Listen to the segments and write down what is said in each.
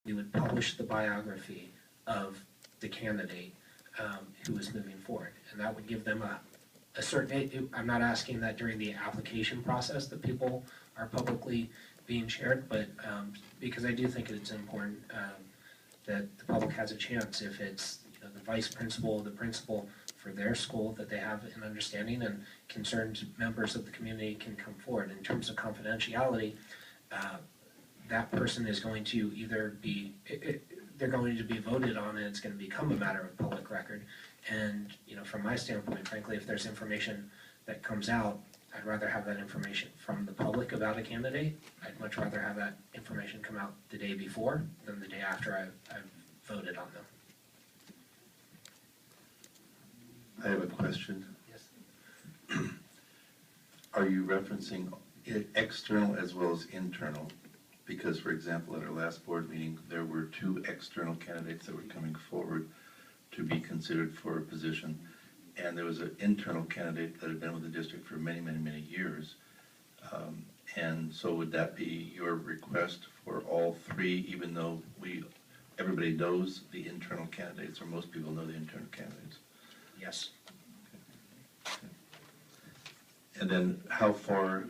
we would publish the biography of the candidate who is moving forward. And that would give them a certain, I'm not asking that during the application process that people are publicly being shared, but because I do think it's important that the public has a chance, if it's the vice principal, the principal for their school, that they have an understanding and concerned members of the community can come forward. In terms of confidentiality, that person is going to either be, they're going to be voted on and it's going to become a matter of public record. And from my standpoint, frankly, if there's information that comes out, I'd rather have that information from the public about a candidate. I'd much rather have that information come out the day before than the day after I've voted on them. I have a question. Yes. Are you referencing external as well as internal? Because, for example, at our last board meeting, there were 2 external candidates that were coming forward to be considered for a position. And there was an internal candidate that had been with the district for many, many, many years. And so would that be your request for all 3, even though everybody knows the internal candidates, or most people know the internal candidates? Yes. Okay. And then how far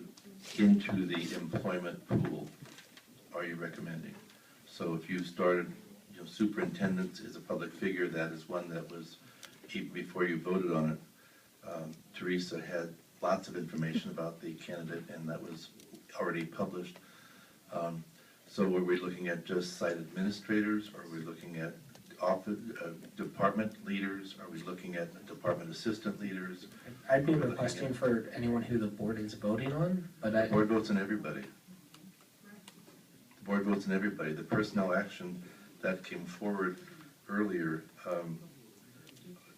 into the employment pool are you recommending? So if you started, superintendent is a public figure, that is one that was, even before you voted on it, Teresa had lots of information about the candidate and that was already published. So were we looking at just site administrators? Or are we looking at office, department leaders? Are we looking at department assistant leaders? I'd be requesting for anyone who the board is voting on, but The board votes on everybody. The board votes on everybody. The personnel action that came forward earlier,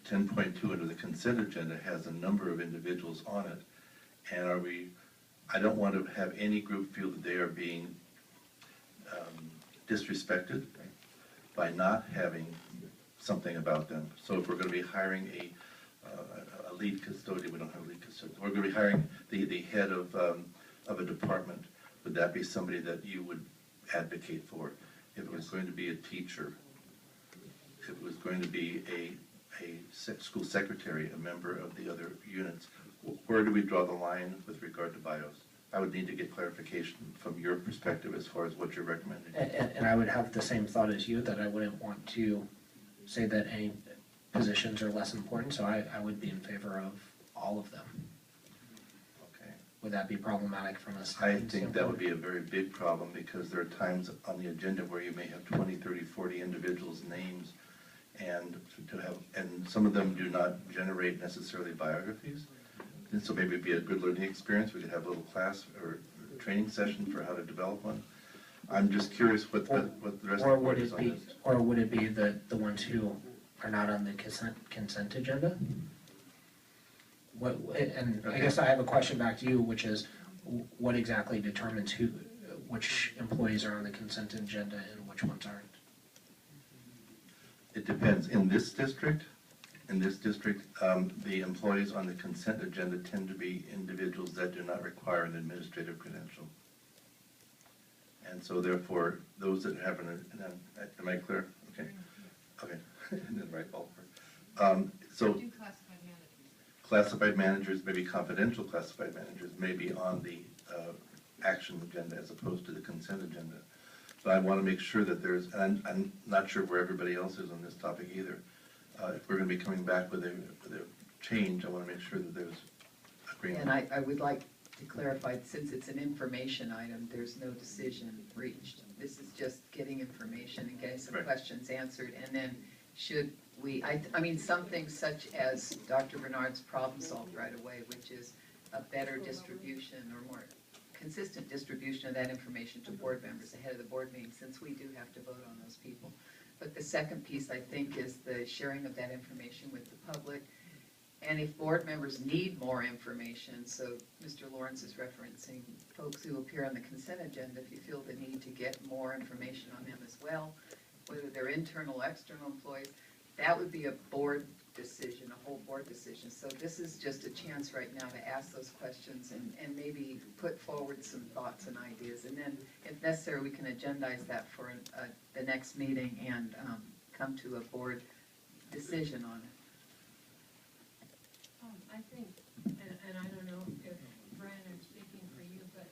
10.2 under the consent agenda has a number of individuals on it. And I don't want to have any group feel that they are being disrespected by not having something about them. So if we're going to be hiring a lead custodian, we don't have a lead custodian. We're going to be hiring the head of a department. Would that be somebody that you would advocate for? If it was going to be a teacher, if it was going to be a school secretary, a member of the other units, where do we draw the line with regard to bios? I would need to get clarification from your perspective as far as what you're recommending. And I would have the same thought as you, that I wouldn't want to say that any positions are less important, so I would be in favor of all of them. Okay. Would that be problematic from a I think that would be a very big problem, because there are times on the agenda where you may have 20, 30, 40 individuals' names, and some of them do not generate necessarily biographies. And so maybe it'd be a good learning experience. We could have a little class or training session for how to develop one. I'm just curious what the rest of the board is on this. Or would it be the ones who are not on the consent agenda? And I guess I have a question back to you, which is, what exactly determines which employees are on the consent agenda and which ones aren't? It depends. In this district, the employees on the consent agenda tend to be individuals that do not require an administrative credential. And so therefore, those that have am I clear? Okay. Okay. And then right ballpark. So classified managers, maybe confidential classified managers, may be on the action agenda as opposed to the consent agenda. But I want to make sure that and I'm not sure where everybody else is on this topic either. If we're going to be coming back with a change, I want to make sure that there's agreement. And I would like to clarify, since it's an information item, there's no decision reached. This is just getting information and getting some questions answered. And then should we, I mean, something such as Dr. Bernard's problem solved right away, which is a better distribution or more consistent distribution of that information to board members ahead of the board meeting, since we do have to vote on those people. But the second piece, I think, is the sharing of that information with the public. And if board members need more information, so Mr. Lawrence is referencing folks who appear on the consent agenda, if you feel the need to get more information on them as well, whether they're internal or external employees, that would be a board decision, a whole board decision. So this is just a chance right now to ask those questions and maybe put forward some thoughts and ideas. And then, if necessary, we can agendize that for the next meeting and come to a board decision on it. I think, and I don't know if Brian, I'm speaking for you, but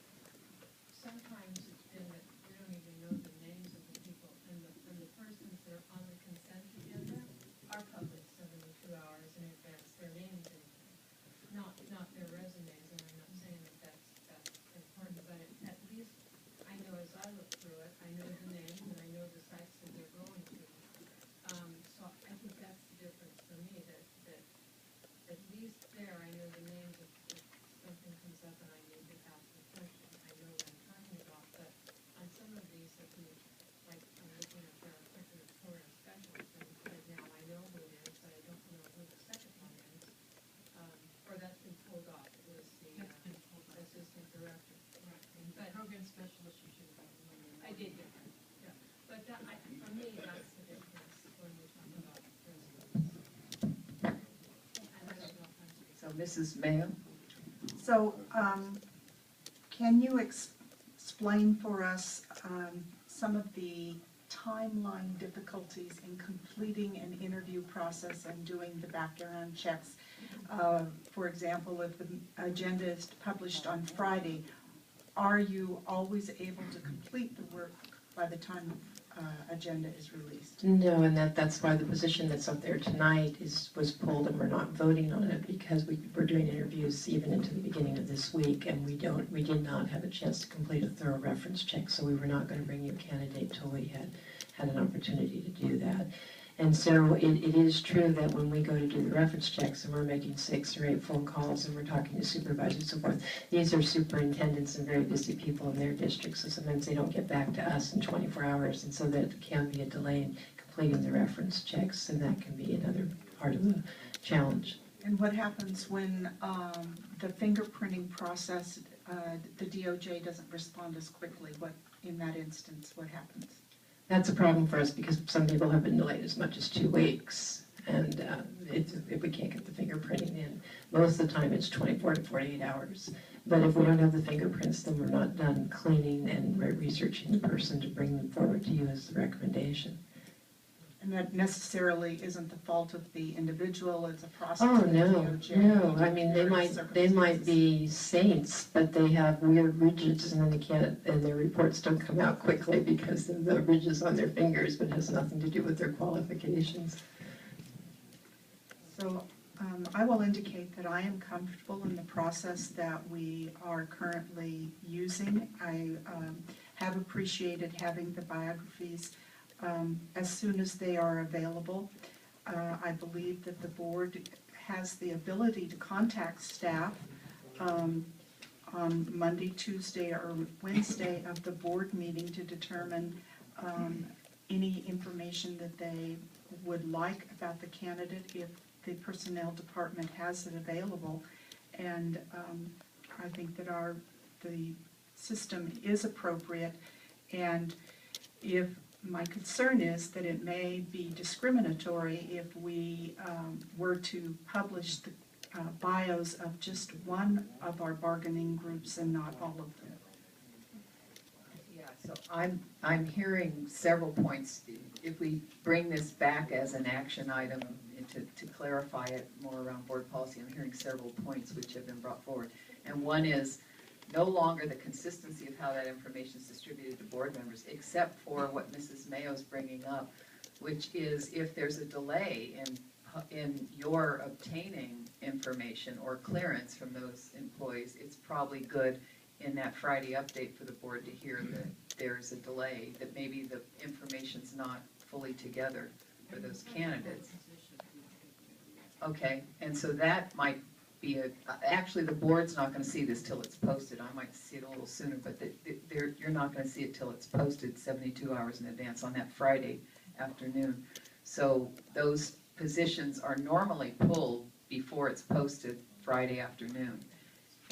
sometimes it's been that we don't even know the names of the people, and the persons that are on the consent agenda are public 72 hours in advance, their names and not their resumes, and I'm not saying that that's important, but at least I know as I look through it, I know the names and I know the sites that they're going to. So I think that's the difference for me, that at least there I know the names if something comes up and I need to ask a question. I know what I'm talking about, but on some of these that we, like I'm looking at the record specialist, and right now I know who it is, but I don't know who the second one is. Or that's been pulled off, it was the assistant director. Right. But program specialist, you should have gotten one. I did get that, yeah. But that, for me, that's the difference when we talk about resumes. So Mrs. Mayo? So, can you explain for us some of the timeline difficulties in completing an interview process and doing the background checks? For example, if the agenda is published on Friday, are you always able to complete the work by the time agenda is released? No, and that's why the position that's up there tonight was pulled, and we're not voting on it because we're doing interviews even into the beginning of this week, and we did not have a chance to complete a thorough reference check, so we were not going to bring you a candidate till we had an opportunity to do that. And so it is true that when we go to do the reference checks and we're making 6 or 8 phone calls and we're talking to supervisors and so forth, these are superintendents and very busy people in their districts, so sometimes they don't get back to us in 24 hours, and so that can be a delay in completing the reference checks, and that can be another part of the challenge. And what happens when the fingerprinting process, the DOJ doesn't respond as quickly? What, in that instance, what happens? That's a problem for us because some people have been delayed as much as 2 weeks, and if we can't get the fingerprinting in, most of the time it's 24 to 48 hours. But if we don't have the fingerprints, then we're not done cleaning and researching the person to bring them forward to you as the recommendation. And that necessarily isn't the fault of the individual, it's a process Oh, of the no, DOJ. no, I mean, they might Circumstances. be saints, but they have weird ridges and then they can't, and their reports don't come out quickly because of the ridges on their fingers, but it has nothing to do with their qualifications. So I will indicate that I am comfortable in the process that we are currently using. I have appreciated having the biographies as soon as they are available. I believe that the board has the ability to contact staff on Monday, Tuesday, or Wednesday of the board meeting to determine any information that they would like about the candidate if the personnel department has it available. And I think that the system is appropriate, and if my concern is that it may be discriminatory if we were to publish the bios of just one of our bargaining groups and not all of them. Yeah, so I'm hearing several points. If we bring this back as an action item to clarify it more around board policy, I'm hearing several points which have been brought forward. And one is no longer the consistency of how that information is distributed to board members, except for what Mrs. Mayo's bringing up, which is if there's a delay in your obtaining information or clearance from those employees, it's probably good in that Friday update for the board to hear that there's a delay, that maybe the information's not fully together for those candidates. Okay, and so that might be actually the board's not going to see this till it's posted. I might see it a little sooner, but you're not going to see it till it's posted 72 hours in advance on that Friday afternoon. So those positions are normally pulled before it's posted Friday afternoon.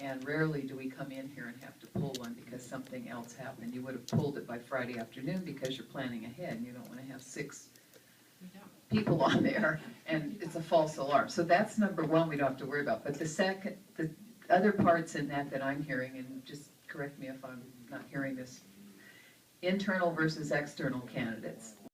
And rarely do we come in here and have to pull one because something else happened. You would have pulled it by Friday afternoon because you're planning ahead and you don't want to have 6 people on there, and it's a false alarm. So that's number one we don't have to worry about. But the other parts in that I'm hearing, and just correct me if I'm not hearing this, internal versus external candidates.